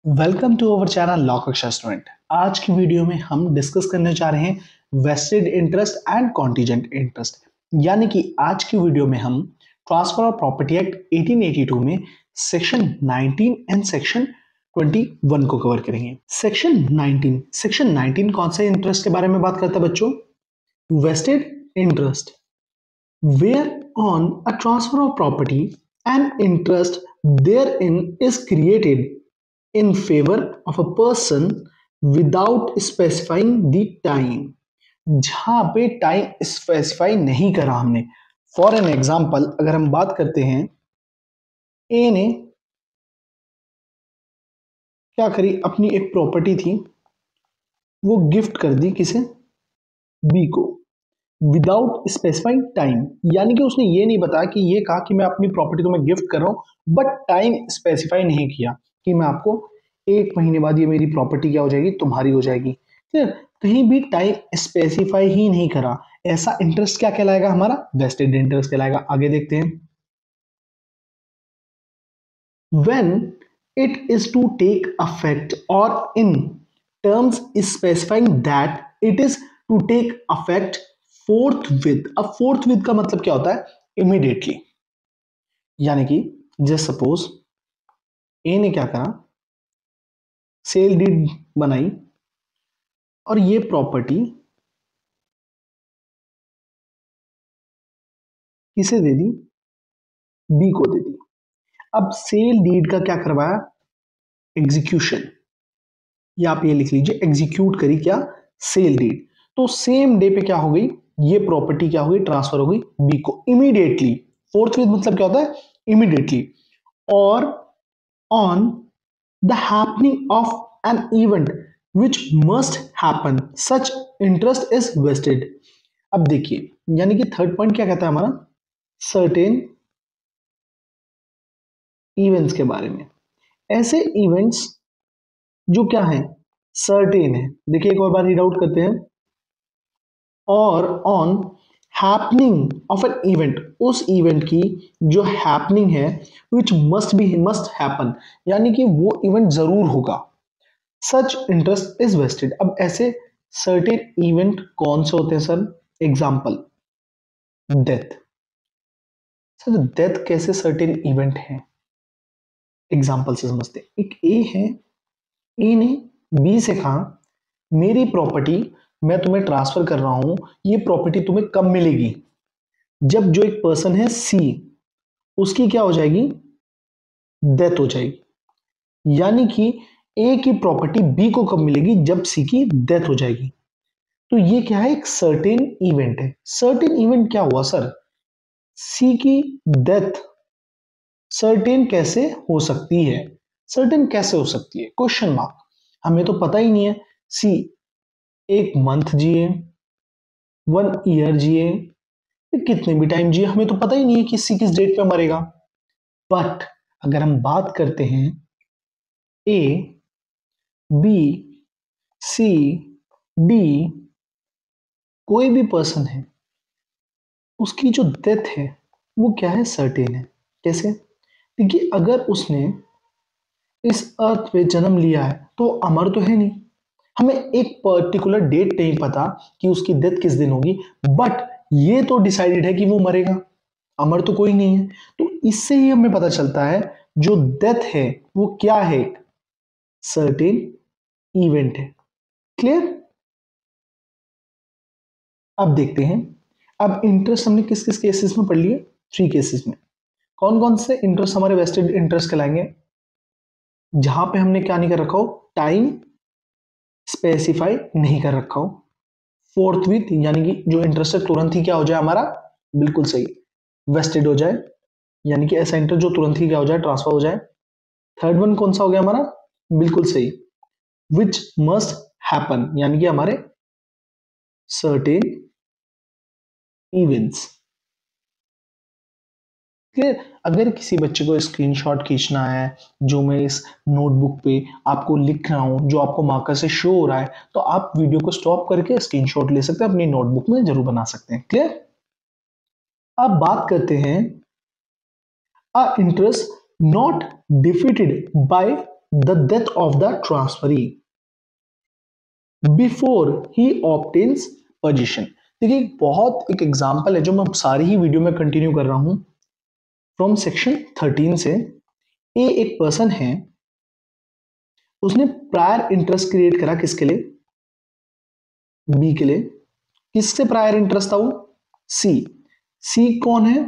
Welcome to our channel law कक्षा student. आज की वीडियो में हम डिस्कस करने जा रहे हैं vested interest and contingent interest. यानी कि आज की वीडियो में हम ट्रांसफर ऑफ प्रॉपर्टी एक्ट 1882 में सेक्शन 19 एंड सेक्शन 21 को कवर करेंगे। सेक्शन 19 कौन से इंटरेस्ट के बारे में बात करता है बच्चों? Vested interest where on a transfer of property and interest therein is created in favor of a person without specifying the time। जहां पे टाइम स्पेसिफाई नहीं करा हमने। फॉर एन एग्जाम्पल अगर हम बात करते हैं, ए ने क्या करी, अपनी एक प्रॉपर्टी थी वो गिफ्ट कर दी किसे? बी को, विदाउट स्पेसिफाइंग टाइम। यानी कि उसने ये नहीं बताया कि ये कहा कि मैं अपनी प्रॉपर्टी तुम्हें गिफ्ट कर रहा हूं, बट टाइम स्पेसिफाई नहीं किया कि मैं आपको 1 महीने बाद ये मेरी प्रॉपर्टी क्या हो जाएगी, तुम्हारी हो जाएगी। ठीक है, कहीं भी टाइम स्पेसिफाई ही नहीं करा, ऐसा इंटरेस्ट क्या कहलाएगा? हमारा वेस्टेड इंटरेस्ट कहलाएगा। आगे देखते हैं। when it is to take effect or in terms specifying that it is to take effect forthwith। अब forthwith का मतलब क्या होता है? immediately। यानी कि जस्ट सपोज ए ने क्या करा, सेल डीड बनाई और ये प्रॉपर्टी किसे दे दी? बी को दे दी। अब सेल डीड का क्या करवाया? एग्जीक्यूशन, या आप ये लिख लीजिए एग्जीक्यूट करी क्या? Sale deed. तो सेम डे पे क्या हो गई, ये प्रॉपर्टी क्या हो गई? ट्रांसफर हो गई बी को इमीडिएटली। फोर्थविथ मतलब क्या होता है? इमीडिएटली। और on the happening of an event which must happen such interest is vested. अब देखिए, यानी कि थर्ड पॉइंट क्या कहता है हमारा? सर्टेन इवेंट्स के बारे में। ऐसे इवेंट्स जो क्या है? सर्टेन है। देखिए एक और बार रीड आउट करते हैं। और on happening of an event, उस इवेंट की जो हैपनिंग है, विच मस्ट हैपन, यानी कि वो इवेंट जरूर होगा। Such interest is vested. अब ऐसे सर्टेन इवेंट कौन से होते हैं sir? Example, death. Sir death कैसे सर्टेन इवेंट है? एग्जाम्पल से समझते हैं। एक ए है, ए ने बी से कहा मेरी प्रॉपर्टी मैं तुम्हें ट्रांसफर कर रहा हूं, ये प्रॉपर्टी तुम्हें कब मिलेगी? जब जो एक पर्सन है सी, उसकी क्या हो जाएगी? डेथ हो जाएगी। यानी कि ए की प्रॉपर्टी बी को कब मिलेगी? जब सी की डेथ हो जाएगी। तो ये क्या है? एक सर्टेन इवेंट है। सर्टेन इवेंट क्या हुआ सर? सी की डेथ सर्टेन कैसे हो सकती है? सर्टेन कैसे हो सकती है? Question mark. हमें तो पता ही नहीं है। सी 1 मंथ जिए, 1 ईयर जिए, कितने भी टाइम जिए, हमें तो पता ही नहीं है कि सी किस डेट पे मरेगा। बट अगर हम बात करते हैं ए, बी, सी, डी, कोई भी पर्सन है, उसकी जो डेथ है वो क्या है? सर्टेन है। कैसे? देखिए अगर उसने इस अर्थ पे जन्म लिया है तो अमर तो है नहीं, हमें एक पर्टिकुलर डेट नहीं पता कि उसकी डेथ किस दिन होगी, बट ये तो डिसाइडेड है कि वो मरेगा। अमर तो कोई नहीं है। तो इससे ही हमें पता चलता है जो डेथ है वो क्या है? सर्टेन इवेंट है। क्लियर? अब देखते हैं। अब इंटरेस्ट हमने किस किस केसेस में पढ़ लिए? 3 केसेस में। कौन कौन से इंटरेस्ट हमारे वेस्टेड इंटरेस्ट कहलाएंगे? जहां पे हमने क्या नहीं कर रखा हो? टाइम स्पेसिफाई नहीं कर रखा हो। फोर्थविथ, यानी कि जो इंटरेस्ट है तुरंत ही क्या हो जाए हमारा? बिल्कुल सही, वेस्टेड हो जाए। यानी कि ऐसा इंटरेस्ट जो तुरंत ही क्या हो जाए? ट्रांसफर हो जाए। थर्ड वन कौन सा हो गया हमारा? बिल्कुल सही, विच मस्ट हैपन, यानी कि हमारे सर्टेन इवेंट्स। क्लियर? अगर किसी बच्चे को स्क्रीनशॉट खींचना है, जो मैं इस नोटबुक पे आपको लिख रहा हूं, जो आपको मार्कर से शो हो रहा है, तो आप वीडियो को स्टॉप करके स्क्रीनशॉट ले सकते हैं, अपनी नोटबुक में जरूर बना सकते हैं। क्लियर? अब बात करते हैं a interest not defeated by the death of the transferee before ही ऑब्टेन्स पोजीशन। देखिए बहुत एक एग्जांपल है जो मैं सारी ही वीडियो में कंटिन्यू कर रहा हूं फ्रॉम सेक्शन 13 से। ए एक पर्सन है, उसने प्रायर इंटरेस्ट क्रिएट करा किसके लिए, बी के लिए। किससे प्रायर इंटरेस्ट था वो, सी। सी कौन है,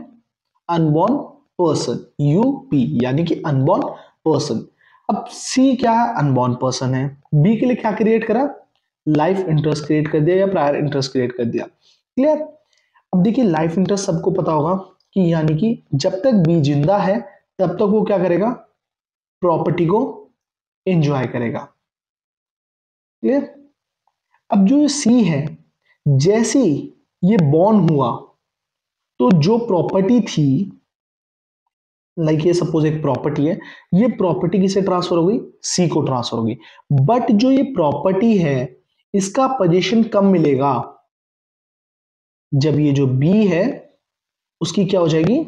अनबॉर्न पर्सन, यूपी यानी कि अनबॉर्न पर्सन। अब सी क्या है, अनबॉर्न पर्सन है। बी के लिए क्या क्रिएट करा, लाइफ इंटरेस्ट क्रिएट कर दिया या प्रायर इंटरेस्ट क्रिएट कर दिया। क्लियर। अब देखिए लाइफ इंटरेस्ट सबको पता होगा कि यानी कि जब तक बी जिंदा है तब तक वो क्या करेगा, प्रॉपर्टी को एंजॉय करेगा। क्लियर। अब जो सी है, जैसे ये बॉर्न हुआ तो जो प्रॉपर्टी थी, लाइक ये सपोज एक प्रॉपर्टी है, ये प्रॉपर्टी किसे ट्रांसफर हो गई, सी को ट्रांसफर हो गई। बट जो ये प्रॉपर्टी है इसका पोजीशन कब मिलेगा, जब ये जो बी है उसकी क्या हो जाएगी,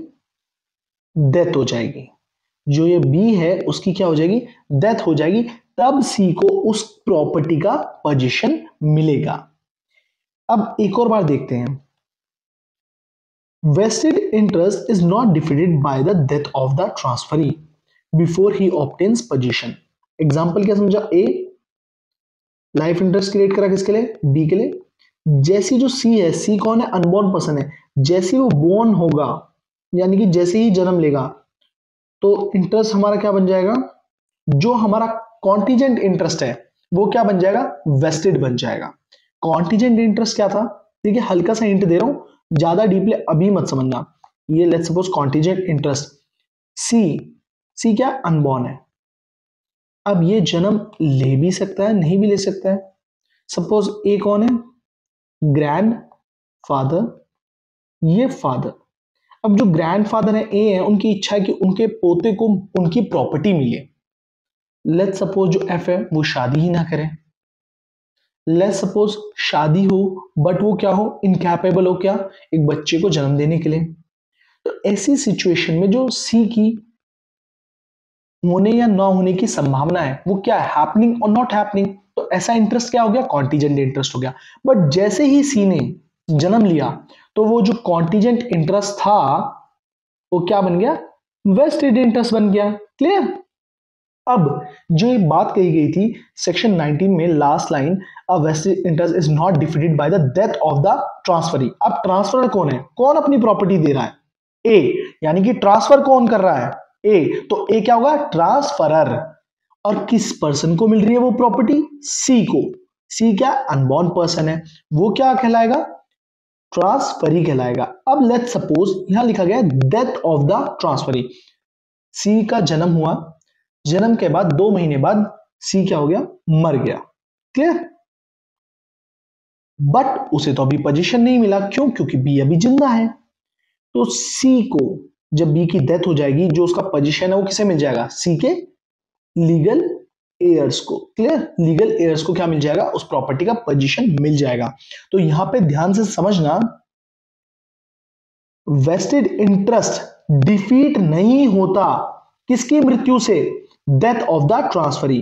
डेथ हो जाएगी। जो ये बी है उसकी क्या हो जाएगी, डेथ हो जाएगी, तब सी को उस प्रॉपर्टी का पोजीशन मिलेगा। अब एक और बार देखते हैं, vested interest is not defeated by the death of the transferee before he obtains possession। Example क्या समझा, ए लाइफ इंटरेस्ट क्रिएट करा किसके लिए, बी के लिए। जैसी जो सी है, सी कौन है, अनबॉर्न पर्सन है, जैसे वो बोर्न होगा यानी कि जैसे ही जन्म लेगा तो इंटरेस्ट हमारा क्या बन जाएगा, जो हमारा कॉन्टीजेंट इंटरेस्ट है वो क्या बन जाएगा, वेस्टेड बन जाएगा। कॉन्टीजेंट इंटरेस्ट क्या था, देखिए हल्का सा हिंट दे रहा हूं, ज्यादा डीपली अभी मत समझना। ये लेट्स सपोज कॉन्टीजेंट इंटरेस्ट, सी क्या, अनबॉर्न है। अब ये जन्म ले भी सकता है नहीं भी ले सकता है। सपोज ए कौन है, ग्रैंड फादर, ये फादर। अब जो ग्रैंडफादर है, ए है, उनकी इच्छा है कि उनके पोते को उनकी प्रॉपर्टी मिले। लेट्स सपोज जो एफ है वो शादी ही ना करे। लेट्स सपोज शादी हो बट वो क्या हो, इनकैपेबल हो क्या, एक बच्चे को जन्म देने के लिए। तो ऐसी सिचुएशन में जो सी की होने या ना होने की संभावना है वो क्या है, हैपनिंग और नॉट हैपनिंग। तो ऐसा इंटरेस्ट क्या हो गया, कॉन्टीजेंट इंटरेस्ट हो गया। बट जैसे ही सी ने जन्म लिया तो वो जो कॉन्टीजेंट इंटरेस्ट था वो क्या बन गया, वेस्टेड इंटरेस्ट बन गया। क्लियर। अब जो ये बात कही गई थी सेक्शन 19 में last line, a vested interest is not defeated by the death of the transferee. अब ट्रांसफर कौन है, कौन अपनी प्रॉपर्टी दे रहा है, ए, यानी कि ट्रांसफर कौन कर रहा है, ए। तो ए क्या होगा, ट्रांसफरर। और किस पर्सन को मिल रही है वो प्रॉपर्टी, सी को। सी क्या, अनबॉर्न पर्सन है, वो क्या कहलाएगा, ट्रांसफरी कहलाएगा। अब लेट्स सपोज यहां लिखा गया डेथ ऑफ द ट्रांसफरी। सी का जन्म हुआ, जन्म के बाद 2 महीने बाद सी क्या हो गया, मर गया। क्लियर। बट उसे तो अभी पोजीशन नहीं मिला, क्यों, क्योंकि बी अभी जिंदा है। तो सी को जब बी की डेथ हो जाएगी, जो उसका पोजीशन है वो किसे मिल जाएगा, सी के लीगल एयर्स को। क्लियर। लीगल एयर्स को क्या मिल जाएगा, उस प्रॉपर्टी का पोजीशन मिल जाएगा। तो यहां पे ध्यान से समझना, वेस्टेड इंटरेस्ट डिफीट नहीं होता किसकी मृत्यु से, death of the transferee.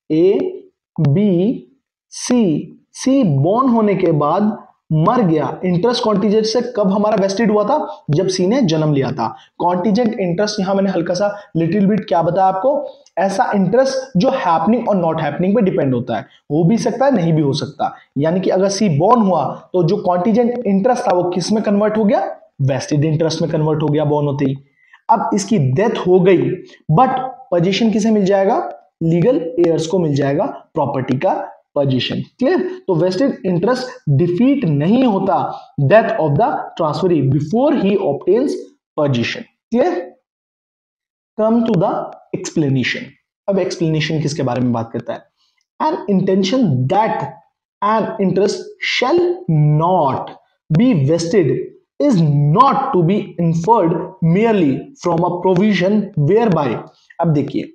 A B C born होने के बाद मर गया। इंटरेस्ट कॉन्टीजेंट से कब हमारा वेस्टेड हुआ था, जब सी ने जन्म लिया था। कॉन्टीजेंट इंटरेस्ट यहां मैंने हल्का सा लिटिल बिट क्या बताया आपको, ऐसा इंटरेस्ट जो हैपनिंग और नॉट हैपनिंग पे डिपेंड होता है, हो भी सकता है नहीं भी हो सकता। यानी कि अगर सी बॉर्न हुआ तो जो कॉन्टीजेंट इंटरेस्ट था वो किस में कन्वर्ट हो गया, वेस्टेड इंटरेस्ट में कन्वर्ट हो गया बॉर्न होते ही। अब इसकी डेथ हो गई बट पोजीशन किसे मिल जाएगा, लीगल एयर्स को मिल जाएगा प्रॉपर्टी का पोजीशन। क्लियर। तो वेस्टेड इंटरेस्ट डिफीट नहीं होता death of the transferee before ही obtains possession. Clear. Come to the explanation. अब एक्सप्लेनेशन किसके बारे में बात करता है, an intention that an interest shall not be vested is not to be inferred merely from a provision whereby। अब देखिए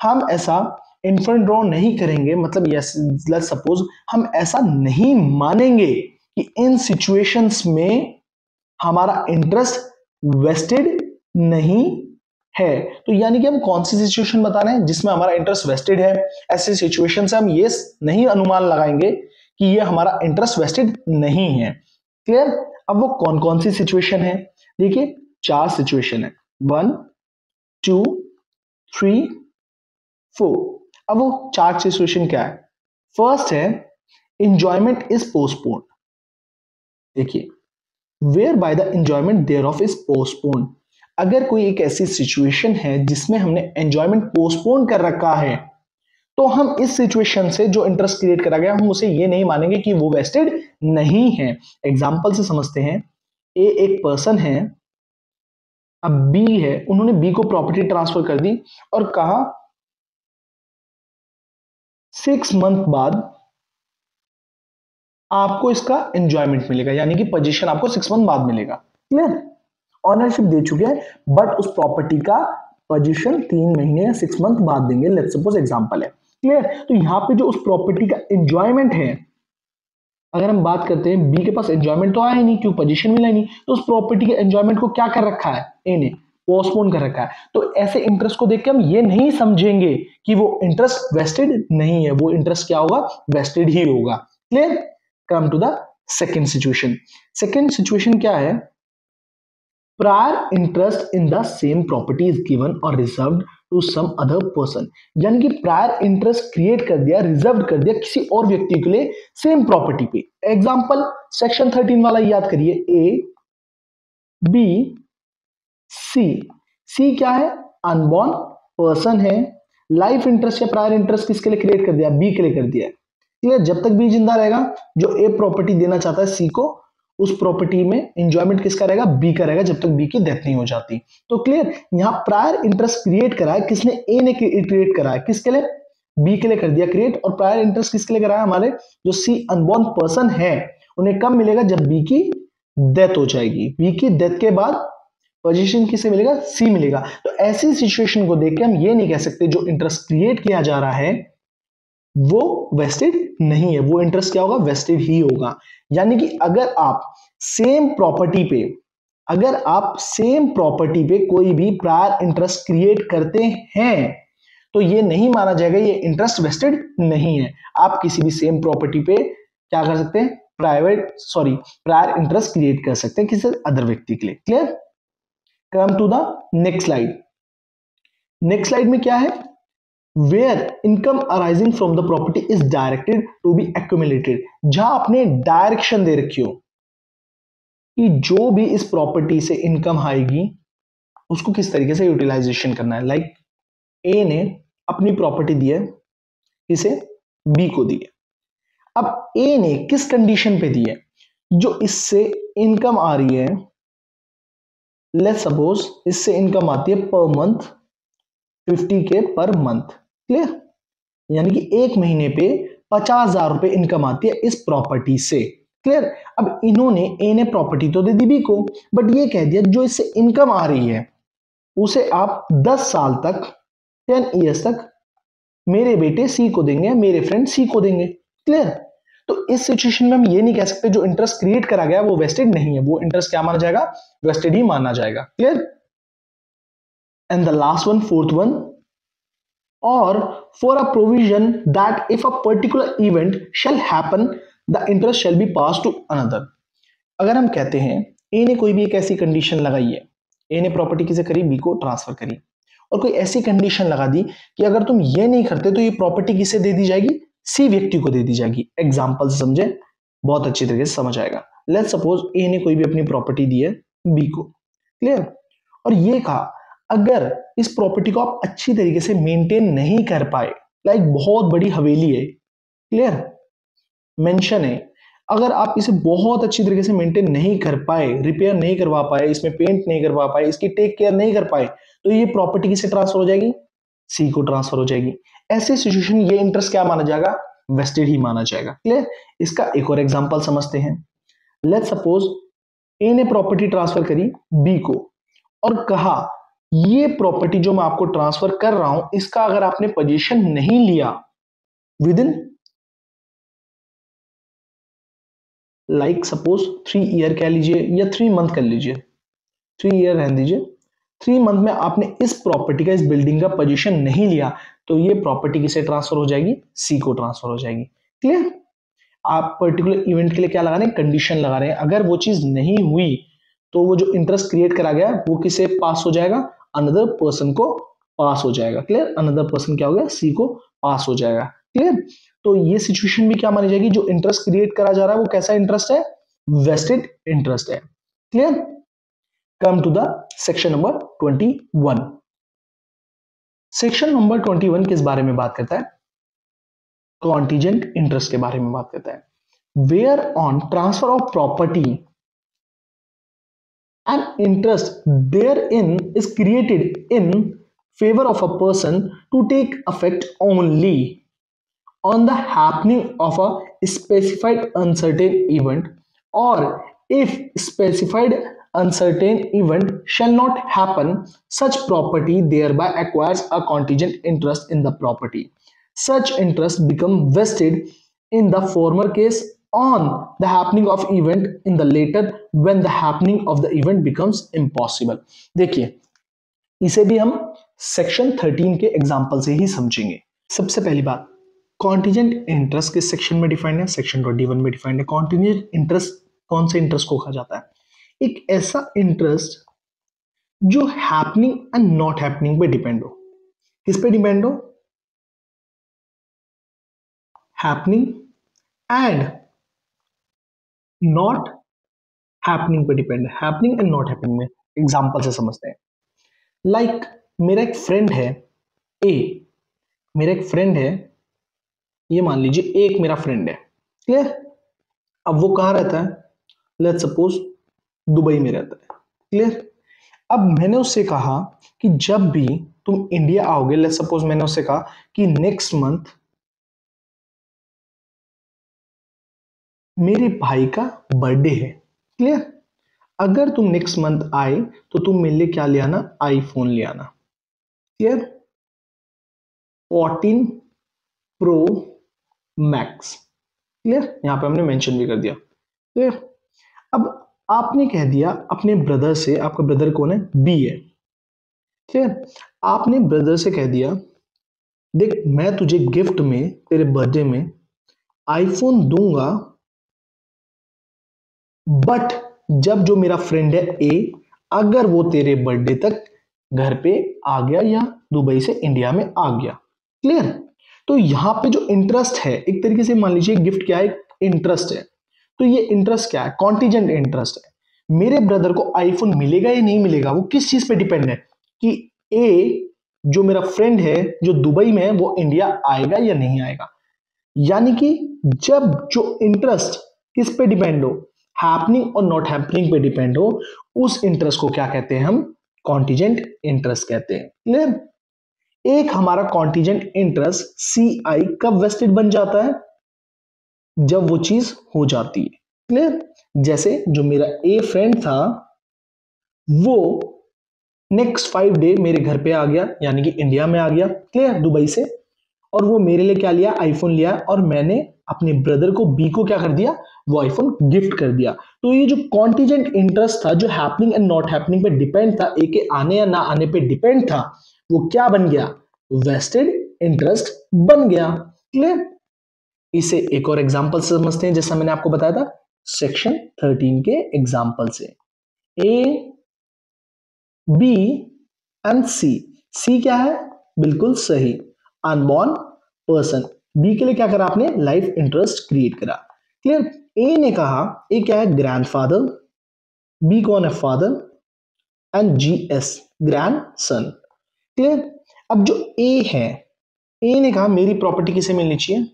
हम ऐसा इन्फर ड्रॉ नहीं करेंगे, मतलब यस लेट्स सपोज हम ऐसा नहीं मानेंगे कि इन सिचुएशंस में हमारा इंटरेस्ट वेस्टेड नहीं है। तो यानी कि हम कौन सी सिचुएशन बता रहे हैं जिसमें हमारा इंटरेस्ट वेस्टेड है। ऐसे सिचुएशन से हम ये नहीं अनुमान लगाएंगे कि ये हमारा इंटरेस्ट वेस्टेड नहीं है। क्लियर। अब वो कौन कौन सी सिचुएशन है, देखिए 4 सिचुएशन है, 1 2 3 4। अब वो 4 सिचुएशन क्या है। फर्स्ट है इंजॉयमेंट इज पोस्टपोन्ड। देखिए whereby the enjoyment thereof is postpone. अगर कोई एक ऐसी सिचुएशन है जिसमें हमने एंजॉयमेंट पोस्टपोन कर रखा है, तो हम इस सिचुएशन से जो इंटरेस्ट क्रिएट करा गया हम उसे ये नहीं मानेंगे कि वो वेस्टेड नहीं है। एग्जांपल से समझते हैं। ए एक पर्सन है, अब बी है, उन्होंने बी को प्रॉपर्टी ट्रांसफर कर दी और कहा 6 मंथ बाद आपको इसका एंजॉयमेंट मिलेगा, यानी कि पोजीशन आपको 6 मंथ बाद मिलेगा। क्लियर। ऑनरशिप दे चुके हैं बट उस प्रॉपर्टी का पोजीशन 3 महीने या 6 मंथ बाद देंगे। लेट्स सपोज एग्जांपल है। क्लियर। तो यहां पे जो उस प्रॉपर्टी का एंजॉयमेंट है, अगर हम बात करते हैं बी के पास एंजॉयमेंट तो आया ही नहीं, क्यों पोजीशन मिला ही नहीं, तो उस प्रॉपर्टी के एंजॉयमेंट को क्या कर रखा है, ए ने पोस्टपोन कर रखा है। तो ऐसे इंटरेस्ट को देख के हम ये नहीं समझेंगे कि वो इंटरेस्ट वेस्टेड नहीं है, वो इंटरेस्ट क्या होगा, वेस्टेड ही होगा। Clear. Come to the second situation. Second situation क्या है, prior interest in the same property is given और reserved to some other person. यानी कि प्रायर इंटरेस्ट क्रिएट कर दिया, रिजर्व कर दिया किसी और व्यक्ति के लिए सेम प्रॉपर्टी पे। एग्जांपल सेक्शन 13 वाला याद करिए। ए बी सी। सी क्या है, अनबॉर्न पर्सन है। लाइफ इंटरेस्ट या प्रायर इंटरेस्ट किसके लिए क्रिएट कर दिया, बी के लिए कर दिया। ठीक है। जब तक बी जिंदा रहेगा, जो ए प्रॉपर्टी देना चाहता है सी को, उस प्रॉपर्टी में एंजॉयमेंट किसका रहेगा, बी का रहेगा, जब तक बी की डेथ नहीं हो जाती। तो क्लियर। यहां प्रायर इंटरेस्ट क्रिएट करा है किसने, ए ने क्रिएट करा है, किसके लिए, बी के लिए कर दिया क्रिएट। और प्रायर इंटरेस्ट किसके लिए करा है, हमारे जो सी अनबॉर्न पर्सन है उन्हें कब मिलेगा, जब बी की डेथ हो जाएगी। बी की डेथ के बाद पोजीशन किसे मिलेगा, सी मिलेगा। तो ऐसी सिचुएशन को देख के हम ये नहीं कह सकते जो इंटरेस्ट क्रिएट किया जा रहा है वो वेस्टेड नहीं है, वो इंटरेस्ट क्या होगा, वेस्टेड ही होगा। यानी कि अगर आप सेम प्रॉपर्टी पे, अगर आप सेम प्रॉपर्टी पे कोई भी प्रायर इंटरेस्ट क्रिएट करते हैं तो ये नहीं माना जाएगा ये इंटरेस्ट वेस्टेड नहीं है। आप किसी भी सेम प्रॉपर्टी पे क्या कर सकते हैं, प्रायर इंटरेस्ट क्रिएट कर सकते हैं किसी अदर व्यक्ति के लिए। Clear. Come to the next slide. Next slide में क्या है, where income arising from the property is directed to be accumulated. जहां आपने डायरेक्शन दे रखी हो कि जो भी इस प्रॉपर्टी से इनकम आएगी उसको किस तरीके से यूटिलाइजेशन करना है। लाइक ए ने अपनी प्रॉपर्टी दी है, इसे बी को दी है। अब ए ने किस कंडीशन पे दी है, जो इससे इनकम आ रही है, लेट्स सपोज इससे इनकम आती है per month 50K per month. Clear. यानी कि एक महीने पे 50,000 रुपए इनकम आती है इस प्रॉपर्टी से। क्लियर। अब इन्होंने ए ने प्रॉपर्टी तो दे दी बी को, बट ये कह दिया जो इससे इनकम आ रही है उसे आप 10 साल तक, 10 ईयर्स तक मेरे बेटे सी को देंगे, मेरे फ्रेंड सी को देंगे। क्लियर। तो इस सिचुएशन में हम ये नहीं कह सकते जो इंटरेस्ट क्रिएट करा गया वो वेस्टेड नहीं है, वो इंटरेस्ट क्या माना जाएगा, वेस्टेड ही माना जाएगा। Clear. And the last one, fourth one, or for a provision that if a particular event shall happen the interest shall be passed to another। अगर हम कहते हैं ए ने कोई भी एक ऐसी कंडीशन लगाई है, ए ने प्रॉपर्टी किसे करी, बी को ट्रांसफर करी, और कोई ऐसी कंडीशन लगा दी कि अगर तुम ये नहीं करते तो ये प्रॉपर्टी किसे दे दी जाएगी, सी व्यक्ति को दे दी जाएगी। एग्जांपल से समझे, बहुत अच्छी तरीके से समझ आएगा। लेट्स सपोज ए ने कोई भी अपनी प्रॉपर्टी दी है बी को। क्लियर। और ये कहा अगर इस प्रॉपर्टी को आप अच्छी तरीके से मेंटेन नहीं कर पाए, लाइक बहुत बड़ी हवेली है, क्लियर, मेंशन है, अगर आप इसे बहुत अच्छी तरीके से मेंटेन नहीं कर पाए, रिपेयर नहीं करवा पाए, इसमें पेंट नहीं करवा पाए, इसकी टेक केयर नहीं कर पाए, तो ये प्रॉपर्टी किसे ट्रांसफर हो जाएगी, सी को ट्रांसफर हो जाएगी। ऐसे सिचुएशन ये इंटरेस्ट क्या माना जाएगा, वेस्टेड ही माना जाएगा। क्लियर। इसका एक और एग्जांपल समझते हैं। लेट्स सपोज ए ने प्रॉपर्टी ट्रांसफर करी बी को और कहा ये प्रॉपर्टी जो मैं आपको ट्रांसफर कर रहा हूं इसका अगर आपने पोजीशन नहीं लिया with in like suppose 3 year कह लीजिए या 3 मंथ कर लीजिए, 3 ईयर रहने दीजिए, 3 मंथ में आपने इस प्रॉपर्टी का, इस बिल्डिंग का पोजीशन नहीं लिया तो ये प्रॉपर्टी किसे ट्रांसफर हो जाएगी, सी को ट्रांसफर हो जाएगी। क्लियर? आप पर्टिकुलर इवेंट के लिए क्या लगा रहे हैं, कंडीशन लगा रहे हैं। अगर वो चीज नहीं हुई तो वो जो इंटरेस्ट क्रिएट करा गया वो किसे पास हो जाएगा, अनदर पर्सन को पास हो जाएगा। क्लियर? अनदर पर्सन क्या हो गया, सी को पास हो जाएगा। क्लियर? तो ये सिचुएशन भी क्या मानी जाएगी, जो इंटरेस्ट क्रिएट करा जा रहा है वो कैसा इंटरेस्ट है, वेस्टेड इंटरेस्ट है। Clear? Come to the section number 21। Section number 21 किस बारे में बात करता है, कॉन्टिजेंट इंटरेस्ट के बारे में बात करता है। Where on transfer of property an interest therein is created in favor of a person to take effect only on the happening of a specified uncertain event, or if specified uncertain event shall not happen, such property thereby acquires a contingent interest in the property. Such interest become vested in the former case on the happening of event in the later when the happening of the event becomes impossible. देखिए इसे भी हम section 13 के example से ही समझेंगे। सबसे पहली बात, कॉन्टिजेंट इंटरेस्ट किस सेक्शन में डिफाइंड है, सेक्शन 21 में डिफाइंड है। कॉन्टिजेंट इंटरेस्ट कौन से इंटरेस्ट को कहा जाता है, एक ऐसा इंटरेस्ट जो हैपनिंग एंड नॉट हैपनिंग पे डिपेंड हो। किस पे डिपेंड हो, हैपनिंग एंड नॉट हैपनिंग पे डिपेंड है। हैपनिंग एंड नॉट हैपनिंग में एग्जांपल से समझते हैं। लाइक मेरा एक फ्रेंड है ए, मेरा एक फ्रेंड है, ये मान लीजिए एक मेरा फ्रेंड है। क्लियर? अब वो कहाँ रहता है, लेट्स सपोज दुबई में रहता है। क्लियर? अब मैंने उससे कहा कि जब भी तुम इंडिया आओगे, लेट्स सपोज मैंने उससे कहा कि नेक्स्ट मंथ मेरे भाई का बर्थडे है। क्लियर? अगर तुम नेक्स्ट मंथ आए तो तुम मेरे लिए क्या ले आना, आईफोन ले आना। क्लियर? 14 pro max. क्लियर? यहां पे हमने मेंशन भी कर दिया। क्लियर? अब आपने कह दिया अपने ब्रदर से, आपका ब्रदर कौन है, बी है। क्लियर? आपने ब्रदर से कह दिया देख मैं तुझे गिफ्ट में तेरे बर्थडे में आईफोन दूंगा, बट जब जो मेरा फ्रेंड है ए, अगर वो तेरे बर्थडे तक घर पे आ गया या दुबई से इंडिया में आ गया। क्लियर? तो यहां पे जो इंटरेस्ट है, एक तरीके से मान लीजिए गिफ्ट क्या है, इंटरेस्ट है। तो ये इंटरेस्ट क्या है, कॉन्टिजेंट इंटरेस्ट है। मेरे ब्रदर को आईफोन मिलेगा या नहीं मिलेगा वो किस चीज पे डिपेंड है, कि ए जो मेरा फ्रेंड है जो दुबई में है वो इंडिया आएगा या नहीं आएगा। यानी कि जब जो इंटरेस्ट किस पे डिपेंड हो, हैपनिंग और नॉट हैपनिंग पे डिपेंड हो, उस इंटरेस्ट को क्या कहते हैं हम, कॉन्टिजेंट इंटरेस्ट कहते हैं। क्लियर? एक हमारा कॉन्टिजेंट इंटरेस्ट सी आई कब वेस्टेड बन जाता है, जब वो चीज हो जाती है। क्लियर? जैसे जो मेरा ए फ्रेंड था वो नेक्स्ट 5 डे मेरे घर पे आ गया, यानी कि इंडिया में आ गया। क्लियर? दुबई से, और वो मेरे लिए क्या लिया, आईफोन लिया, और मैंने अपने ब्रदर को बी को क्या कर दिया, वो आईफोन गिफ्ट कर दिया। तो ये जो कॉन्टिजेंट इंटरेस्ट था जो हैपनिंग एंड नॉट हैपनिंग पे डिपेंड था, ए के आने या ना आने पे डिपेंड था, वो क्या बन गया, वेस्टेड इंटरेस्ट बन गया। क्लियर? इसे एक और एग्जांपल से समझते हैं, जैसा मैंने आपको बताया था सेक्शन 13 के एग्जांपल से। ए बी एंड सी। सी क्या है, बिल्कुल सही, अनबॉर्न पर्सन। बी के लिए क्या करा आपने, लाइफ इंटरेस्ट क्रिएट करा। क्लियर? ए ने कहा, ए क्या है, ग्रैंडफादर, बी कौन है, father, and G S grand son. Clear? अब जो ए है, ए ने कहा मेरी प्रॉपर्टी किसे मिलनी चाहिए,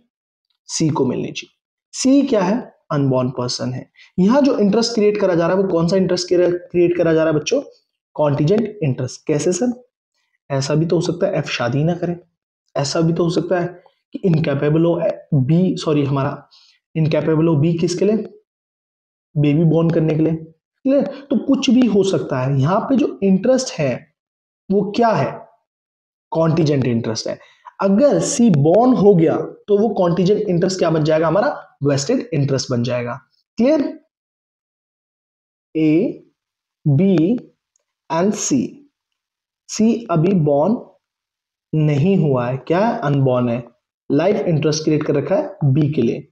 सी को मिलनी चाहिए। सी क्या है, अनबॉर्न पर्सन है। यहां जो इंटरेस्ट क्रिएट करा जा रहा है वो कौन सा इंटरेस्ट क्रिएट करा जा रहा है बच्चों, कॉन्टिजेंट इंटरेस्ट। कैसे सर, ऐसा भी तो हो सकता है एफ शादी ना करे, ऐसा भी तो हो सकता है कि इनकैपेबल हो बी, सॉरी हमारा इनकैपेबल हो बी किसके लिए, बेबी बॉर्न करने के लिए। क्लियर? तो कुछ भी हो सकता है। यहां पे जो इंटरेस्ट है वो क्या है, कॉन्टिजेंट इंटरेस्ट है। अगर सी बॉर्न हो गया तो वो कॉन्टिजेंट इंटरेस्ट क्या बन जाएगा, हमारा वेस्टेड इंटरेस्ट बन जाएगा। क्लियर? ए बी एंड सी, सी अभी बॉर्न नहीं हुआ है, क्या है, अनबॉर्न है। लाइफ इंटरेस्ट क्रिएट कर रखा है बी के लिए।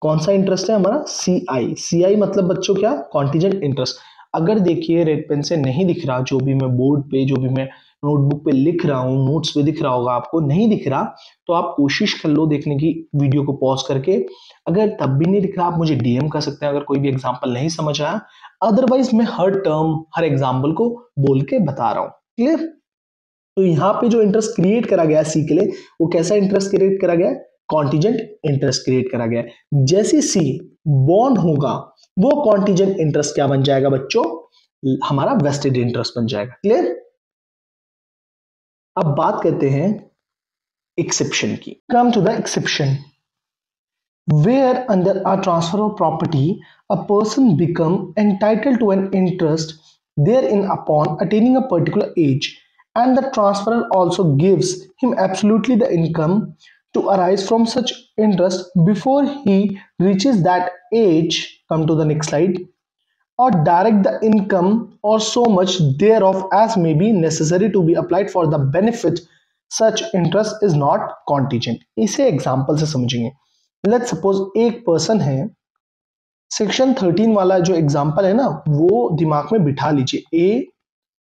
कौन सा इंटरेस्ट है हमारा, सी आई। सी आई मतलब बच्चों क्या, कॉन्टीजेंट इंटरेस्ट। अगर देखिए रेड पेन से नहीं दिख रहा, जो भी मैं बोर्ड पे, जो भी मैं नोटबुक पे लिख रहा हूँ, नोट्स पे दिख रहा होगा, आपको नहीं दिख रहा तो आप कोशिश कर लो देखने की, वीडियो को पॉज करके। अगर तब भी नहीं दिख रहा, आप मुझे डीएम कर सकते हैं अगर कोई भी एग्जाम्पल नहीं समझ आया। अदरवाइज मैं हर टर्म, हर एग्जाम्पल को बोल के बता रहा हूँ। क्लियर। तो यहाँ पे जो इंटरेस्ट क्रिएट करा गया सी के लिए, वो कैसा इंटरेस्ट क्रिएट करा गया, कॉन्टीजेंट इंटरेस्ट क्रिएट करा गया। जैसे सी बॉन्ड होगा, वो कॉन्टीजेंट इंटरेस्ट क्या बन जाएगा बच्चों, हमारा वेस्टेड इंटरेस्ट बन जाएगा। क्लियर। अब बात करते हैं एक्सेप्शन की। Come to the exception, where under a transfer of property a person become entitled to an interest therein upon attaining a particular age, and the transferor also gives him absolutely the income to arise from such interest before he reaches that age. Come to the next slide. Or direct the income or so much thereof as may be necessary to be applied for the benefit, such interest is not contingent. इसे example से समझेंगे। Let suppose एक person है, section 13 वाला जो example है ना, वो दिमाग में बिठा लीजिए। ए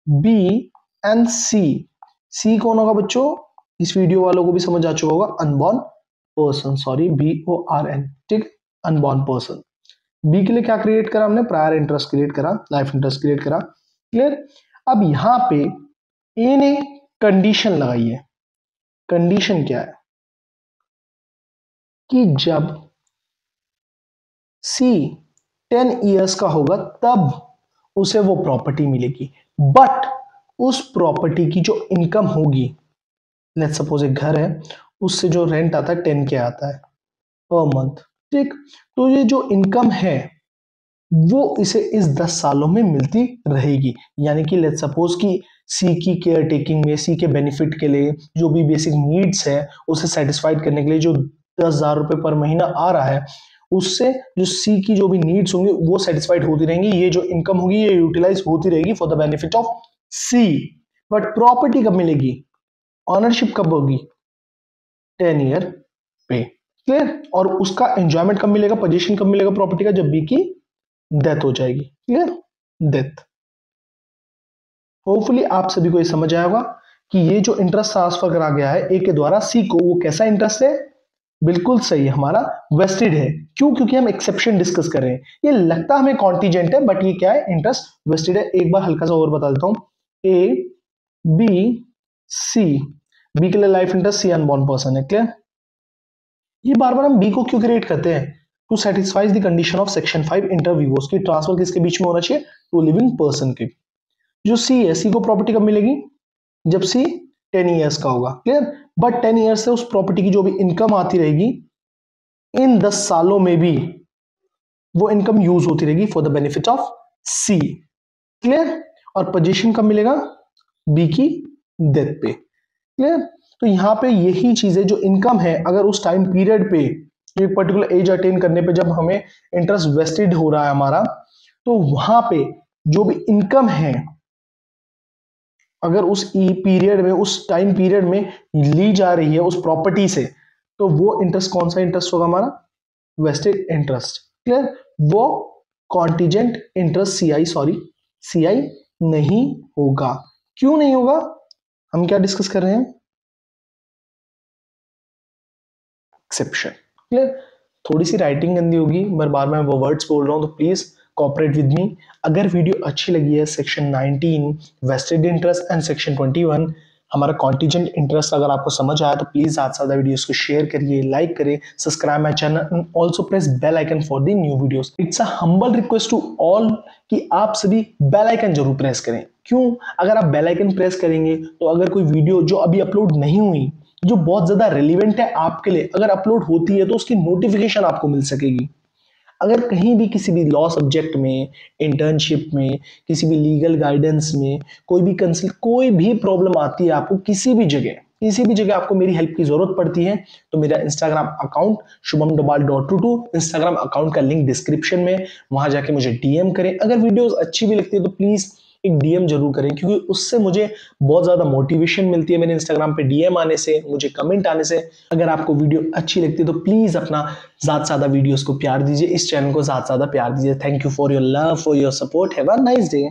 बी एंड सी। सी कौन होगा बच्चों, इस वीडियो वालों को भी समझ आ चुका होगा, अनबॉर्न पर्सन, सॉरी BORN, ठीक, अनबॉर्न पर्सन। बी के लिए क्या क्रिएट करा हमने, प्रायर इंटरेस्ट क्रिएट करा, लाइफ इंटरेस्ट क्रिएट करा। क्लियर। अब यहां पे ए ने कंडीशन लगाई है। कंडीशन क्या है कि जब सी 10 इयर्स का होगा तब उसे वो प्रॉपर्टी मिलेगी, बट उस प्रॉपर्टी की जो इनकम होगी, लेट्स सपोज एक घर है, उससे जो रेंट आता है 10K आता है पर मंथ, ठीक। तो ये जो इनकम है वो इसे इस 10 सालों में मिलती रहेगी। यानी कि लेट्स सपोज कि सी की केयर टेकिंग में, सी के बेनिफिट के लिए जो भी बेसिक नीड्स है उसे सेटिस्फाइड करने के लिए जो 10,000 रुपए पर महीना आ रहा है, उससे जो सी की जो भी नीड्स होंगी वो सेटिस्फाइड होती रहेंगी। ये जो इनकम होगी ये यूटिलाइज होती रहेगी for the benefit of C. But property कब मिलेगी, ऑनरशिप कब होगी, 10 ईयर पे। क्लियर। और उसका एंजॉयमेंट कब मिलेगा, पोजीशन कब मिलेगा प्रॉपर्टी का, जब बी की डेथ हो जाएगी। Clear, death. होपफुली आप सभी को ये समझ आया होगा कि ये जो इंटरेस्ट ट्रांसफर करा गया है ए के द्वारा सी को, वो कैसा इंटरेस्ट है, बिल्कुल सही, हमारा वेस्टेड है। क्यों, क्योंकि हम एक्सेप्शन डिस्कस कर रहे हैं। ये लगता हमें कॉन्टीजेंट है बट ये क्या है, इंटरेस्ट वेस्टेड है। एक बार हल्का सा और बता देता हूं, ए बी सी, बी के लिए लाइफ इंटरेस्ट, सी अनबॉर्न पर्सन है। क्लियर। ये बार बार हम बी को क्यों क्रिएट करते हैं, to satisfies the condition of section 5 inter vivos की ट्रांसफर किसके बीच में होना चाहिए, टू लिविंग पर्सन के। जो सी है, सी को प्रॉपर्टी कब मिलेगी, जब सी 10 इयर्स का होगा। क्लियर। बट 10 इयर्स से उस प्रॉपर्टी की जो भी इनकम आती रहेगी, इन 10 सालों में भी वो इनकम यूज होती रहेगी for the benefit of C. Clear. और पोजीशन कब मिलेगा, बी की डेथ पे। क्लियर। तो यहां पे यही चीजें, जो इनकम है, अगर उस टाइम पीरियड पे, एक पर्टिकुलर एज अटेन करने पे जब हमें इंटरेस्ट वेस्टेड हो रहा है हमारा, तो वहां पे जो भी इनकम है, अगर उस पीरियड में, उस टाइम पीरियड में ली जा रही है उस प्रॉपर्टी से, तो वो इंटरेस्ट कौन सा इंटरेस्ट होगा हमारा, वेस्टेड इंटरेस्ट। क्लियर। वो contingent interest CI, sorry CI नहीं होगा। क्यों नहीं होगा, हम क्या डिस्कस कर रहे हैं, एक्सेप्शन। क्लियर। थोड़ी सी राइटिंग गंदी होगी, मैं बार बार वो वर्ड्स बोल रहा हूं, तो प्लीज कोऑपरेट विद मी। अगर वीडियो अच्छी लगी है, section 19 vested interest and section 21 हमारा कॉन्टीजेंट इंटरेस्ट, अगर आपको समझ आया तो प्लीज ज़्यादा से ज़्यादा वीडियोस को शेयर करिए, लाइक करिए, subscribe my channel and also press bell icon for the new videos. It's a humble request to all कि आप सभी बेल आइकन जरूर प्रेस करें। क्यों, अगर आप बेल आइकन प्रेस करेंगे तो अगर कोई वीडियो जो अभी अपलोड नहीं हुई, जो बहुत ज्यादा रिलेवेंट है आपके लिए, अगर अपलोड होती है तो उसकी नोटिफिकेशन आपको मिल सकेगी। अगर कहीं भी किसी भी लॉ सब्जेक्ट में, इंटर्नशिप में, किसी भी लीगल गाइडेंस में, कोई भी कंसल्ट, कोई भी प्रॉब्लम आती है आपको, किसी भी जगह आपको मेरी हेल्प की जरूरत पड़ती है, तो मेरा Instagram account shubhamdobal.22, Instagram account का लिंक डिस्क्रिप्शन में, वहां जाके मुझे डीएम करें। अगर वीडियोस अच्छी भी लगती है तो प्लीज एक डीएम जरूर करें, क्योंकि उससे मुझे बहुत ज्यादा मोटिवेशन मिलती है मेरे इंस्टाग्राम पे डीएम आने से, मुझे कमेंट आने से। अगर आपको वीडियो अच्छी लगती है तो प्लीज अपना ज्यादा से ज्यादा वीडियोस को प्यार दीजिए, इस चैनल को ज्यादा से ज्यादा प्यार दीजिए। Thank you for your love, for your support. Have a nice day.